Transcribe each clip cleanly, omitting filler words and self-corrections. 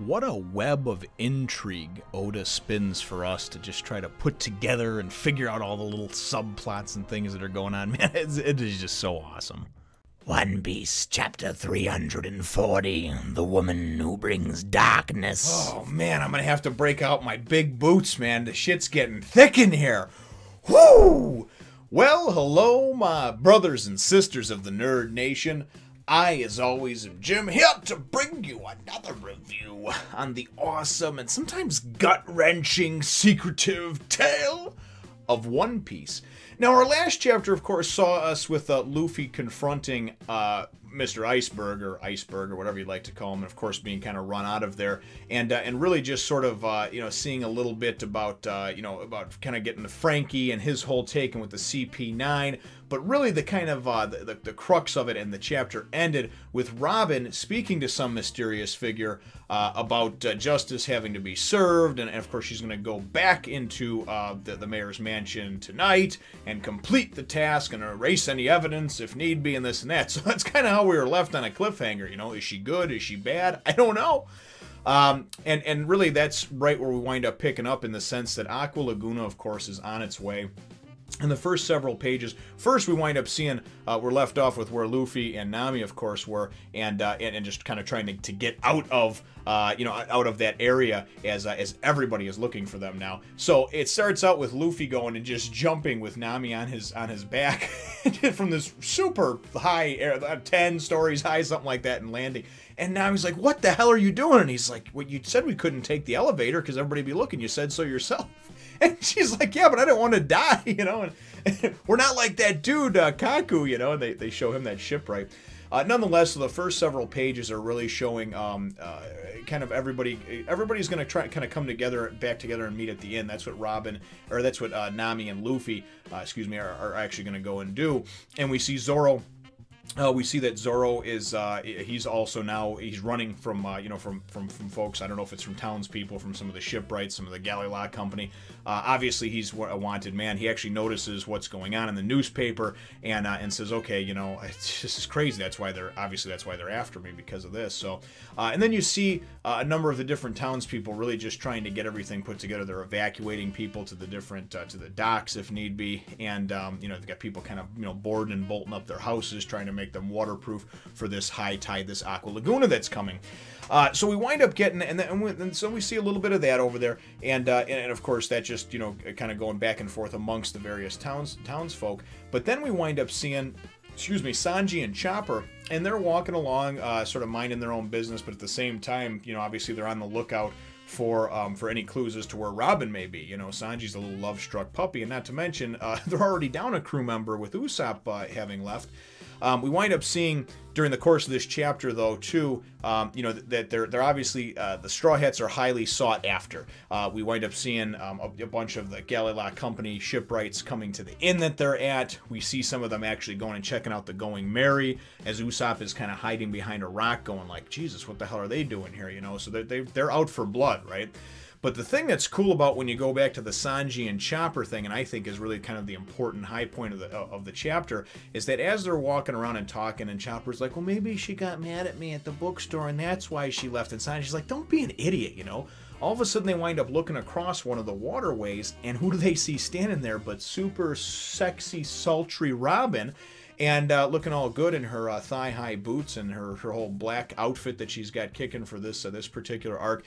What a web of intrigue Oda spins for us to just try to put together and figure out all the little subplots and things that are going on. Man, it is just so awesome. One Piece, chapter 340, The Woman Who Brings Darkness. Oh, man, I'm gonna have to break out my big boots, man. The shit's getting thick in here. Whoo! Well, hello, my brothers and sisters of the Nerd Nation. I, as always, am Jim, here to bring you another review on the awesome and sometimes gut-wrenching, secretive tale of One Piece. Now, our last chapter, of course, saw us with Luffy confronting Mr. Iceberg, or whatever you'd like to call him, and of course being kind of run out of there, and really just sort of, seeing a little bit about, about kind of getting to Frankie and his whole take and with the CP9, but really the kind of, the crux of it, and the chapter ended with Robin speaking to some mysterious figure about justice having to be served, and of course she's going to go back into the mayor's mansion tonight and complete the task and erase any evidence if need be and this and that. So that's kind of how we were left on a cliffhanger, you know. Is she good? Is she bad? I don't know. And really that's right where we wind up picking up, in the sense that Aqua Laguna, of course, is on its way. In the first several pages, first we wind up seeing, we're left off with where Luffy and Nami, of course, were, and just kind of trying to get out of, out of that area as everybody is looking for them now. So it starts out with Luffy going and just jumping with Nami on his back from this super high air, 10 stories high, something like that, and landing. And Nami's like, "What the hell are you doing?" And he's like, "Well, you said we couldn't take the elevator because everybody'd be looking. You said so yourself." And she's like, "Yeah, but I don't want to die, you know, and we're not like that dude, Kaku, you know," and they show him that shipwright. Nonetheless, so the first several pages are really showing kind of everybody's going to try kind of come together, back together and meet at the end. That's what that's what Nami and Luffy, are actually going to go and do. And we see Zoro. We see that Zoro is, he's also now, he's running from, from folks, I don't know if it's from townspeople, from some of the shipwrights, some of the galley lock company. Obviously, he's a wanted man. He actually notices what's going on in the newspaper and says, okay, you know, this is crazy. That's why they're after me, because of this. So, and then you see a number of the different townspeople really just trying to get everything put together. They're evacuating people to the different, to the docks if need be. And, they've got people kind of, boarding and bolting up their houses, trying to make them waterproof for this high tide, this Aqua Laguna that's coming. So we wind up getting, and so we see a little bit of that over there, and of course that just, kind of going back and forth amongst the various townsfolk. But then we wind up seeing, Sanji and Chopper, and they're walking along, sort of minding their own business, but at the same time, obviously they're on the lookout for any clues as to where Robin may be. Sanji's a little love-struck puppy, and not to mention, they're already down a crew member with Usopp having left. We wind up seeing during the course of this chapter, though, too, that they're obviously, the Straw Hats are highly sought after. We wind up seeing a bunch of the Galley Lock Company shipwrights coming to the inn that they're at. We see some of them actually going and checking out the Going Merry, as Usopp is kind of hiding behind a rock going like, Jesus, what the hell are they doing here, So they're out for blood, right? But the thing that's cool about when you go back to the Sanji and Chopper thing, and I think is really kind of the important high point of the chapter, is that as they're walking around and talking, and Chopper's like, well, maybe she got mad at me at the bookstore, and that's why she left. And Sanji's like, don't be an idiot, All of a sudden, they wind up looking across one of the waterways, and who do they see standing there but super sexy, sultry Robin, and looking all good in her thigh-high boots and her whole black outfit that she's got kicking for this particular arc.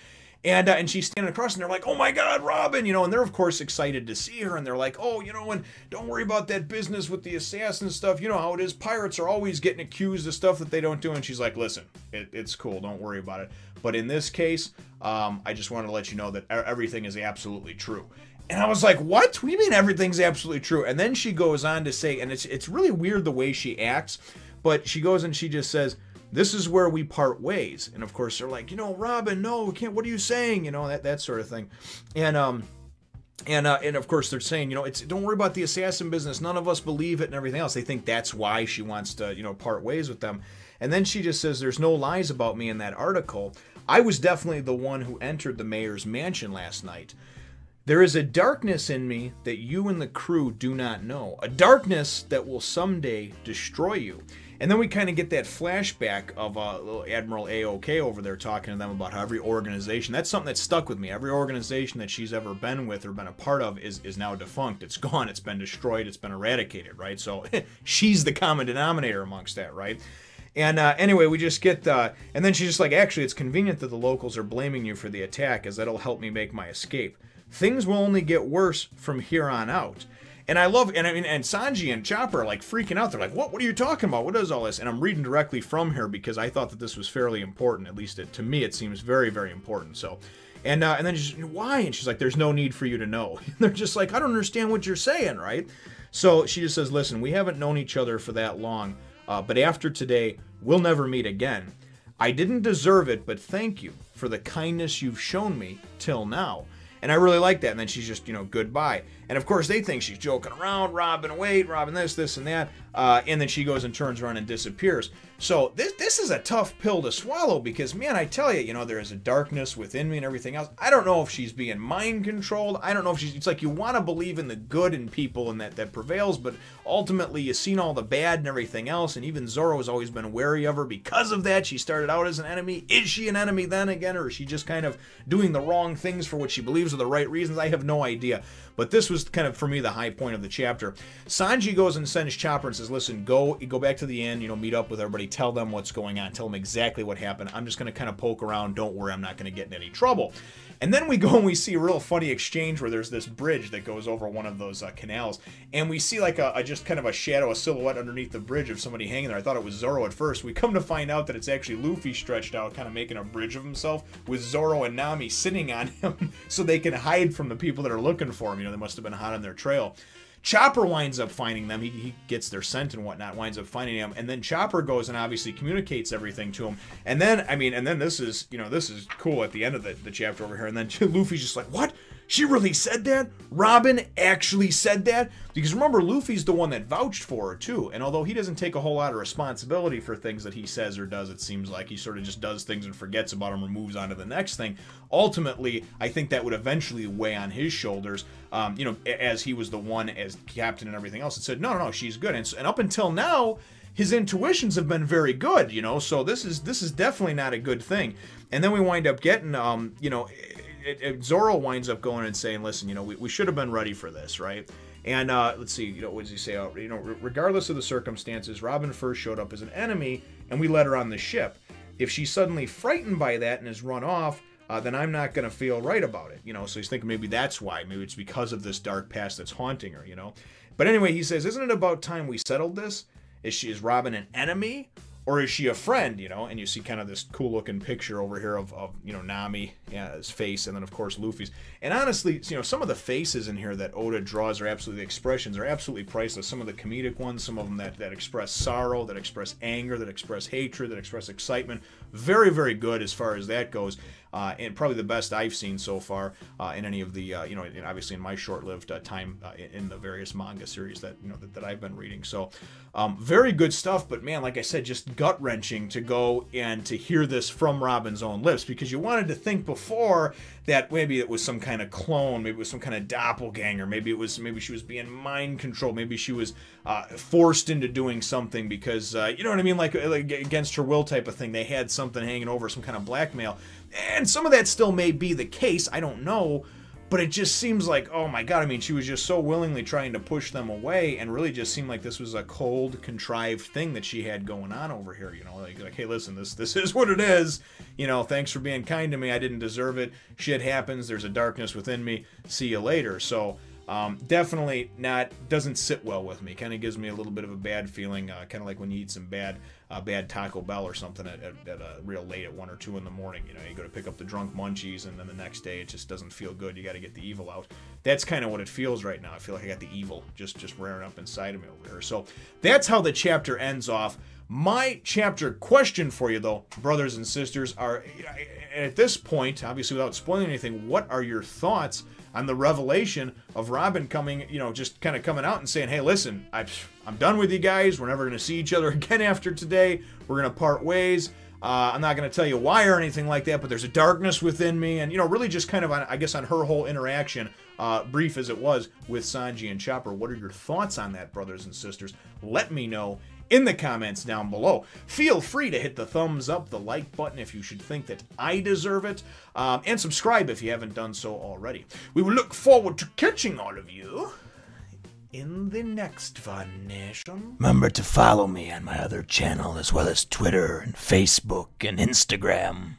And she's standing across, and they're like, oh my God, Robin, and they're, of course, excited to see her, and they're like, oh, and don't worry about that business with the assassin stuff, you know how it is, pirates are always getting accused of stuff that they don't do, and she's like, listen, it's cool, don't worry about it, but in this case, I just wanted to let you know that everything is absolutely true. And I was like, what do you mean everything's absolutely true? And then she goes on to say, and it's really weird the way she acts, but she goes and she just says, this is where we part ways. And of course they're like, Robin, no, we can't, what are you saying? That sort of thing. And of course they're saying, don't worry about the assassin business. None of us believe it and everything else. They think that's why she wants to, part ways with them. And then she just says, there's no lies about me in that article. I was definitely the one who entered the mayor's mansion last night. There is a darkness in me that you and the crew do not know. A darkness that will someday destroy you. And then we kind of get that flashback of little Admiral A-OK over there talking to them about how every organization, that's something that stuck with me. Every organization that she's ever been with or been a part of is now defunct. It's gone. It's been destroyed. It's been eradicated, right? So she's the common denominator amongst that, right? And anyway, we just get, and then she's just like, actually, it's convenient that the locals are blaming you for the attack, as that'll help me make my escape. Things will only get worse from here on out. And I love, and I mean, and Sanji and Chopper are like freaking out. They're like, what are you talking about? What is all this? And I'm reading directly from her because I thought that this was fairly important. At least to me, it seems very, very important. So, and then she's, why? And she's like, there's no need for you to know. And they're just like, I don't understand what you're saying, right? So she just says, listen, we haven't known each other for that long. But after today, we'll never meet again. I didn't deserve it, but thank you for the kindness you've shown me till now. And I really like that. And then she's just, goodbye. And of course, they think she's joking around, Robin, wait, Robin, this, and that. And then she goes and turns around and disappears. So this is a tough pill to swallow because, man, I tell you, there is a darkness within me and everything else. I don't know if she's being mind controlled. I don't know if it's like you want to believe in the good in people and that prevails, but ultimately you've seen all the bad and everything else. And even Zoro has always been wary of her because of that. She started out as an enemy. Is she an enemy then again, or is she just kind of doing the wrong things for what she believes are the right reasons? I have no idea. But this was kind of, for me, the high point of the chapter. Sanji goes and sends Chopper and says, listen, go back to the inn, meet up with everybody, tell them what's going on, tell them exactly what happened. I'm just going to kind of poke around. Don't worry, I'm not going to get in any trouble. And then we go and we see a real funny exchange where there's this bridge that goes over one of those canals. And we see like just kind of a shadow, a silhouette underneath the bridge of somebody hanging there. I thought it was Zoro at first. We come to find out that it's actually Luffy stretched out, kind of making a bridge of himself with Zoro and Nami sitting on him so they can hide from the people that are looking for him. They must have been hot on their trail. Chopper winds up finding them. He gets their scent and whatnot, winds up finding them. And then Chopper goes and obviously communicates everything to him. And then, this is, this is cool at the end of the chapter over here. And then Luffy's just like, what? She really said that? Robin actually said that? Because remember, Luffy's the one that vouched for her, too. And although he doesn't take a whole lot of responsibility for things that he says or does, it seems like he sort of just does things and forgets about them or moves on to the next thing. Ultimately, I think that would eventually weigh on his shoulders, as he was the one as captain and everything else, and said, no, she's good. And up until now, his intuitions have been very good, so this is definitely not a good thing. And then we wind up getting, Zoro winds up going and saying, listen, we should have been ready for this, right? And let's see, what does he say? Regardless of the circumstances, Robin first showed up as an enemy, and we let her on the ship. If she's suddenly frightened by that and has run off, then I'm not going to feel right about it, So he's thinking maybe that's why. Maybe it's because of this dark past that's haunting her, But anyway, he says, isn't it about time we settled this? Is Robin an enemy? Or is she a friend, And you see kind of this cool-looking picture over here of Nami, his face, and then, of course, Luffy's. And honestly, some of the faces in here that Oda draws are absolutely, the expressions are absolutely priceless. Some of the comedic ones, some of them that express sorrow, that express anger, that express hatred, that express excitement. Very, very good as far as that goes. And probably the best I've seen so far in any of the, and obviously in my short-lived time in the various manga series that, that I've been reading. So, very good stuff, but man, like I said, just gut-wrenching to go and to hear this from Robin's own lips, because you wanted to think before that maybe it was some kind of clone, maybe it was some kind of doppelganger, maybe she was being mind controlled, maybe she was forced into doing something because, you know what I mean, like against her will type of thing. They had something hanging over, some kind of blackmail. And some of that still may be the case, I don't know, but it just seems like, oh my god, she was just so willingly trying to push them away, and really just seemed like this was a cold, contrived thing that she had going on over here, like hey, listen, this is what it is, thanks for being kind to me, I didn't deserve it, shit happens, there's a darkness within me, see you later. So, definitely doesn't sit well with me. Kind of gives me a little bit of a bad feeling, kind of like when you eat some bad Taco Bell or something at real late at 1 or 2 in the morning. You go to pick up the drunk munchies, and then the next day it just doesn't feel good. You got to get the evil out. That's kind of what it feels right now. I feel like I got the evil just rearing up inside of me over here. So that's how the chapter ends off. My chapter question for you, though, brothers and sisters, are at this point, obviously without spoiling anything, what are your thoughts on the revelation of Robin coming, just kind of coming out and saying, hey, listen, I'm done with you guys. We're never going to see each other again after today. We're going to part ways. I'm not going to tell you why or anything like that, but there's a darkness within me. And, really just kind of, on her whole interaction, brief as it was, with Sanji and Chopper. What are your thoughts on that, brothers and sisters? Let me know in the comments down below. Feel free to hit the thumbs up, the like button if you should think that I deserve it, and subscribe if you haven't done so already. We will look forward to catching all of you in the next Vanishing. Remember to follow me on my other channel as well as Twitter and Facebook and Instagram.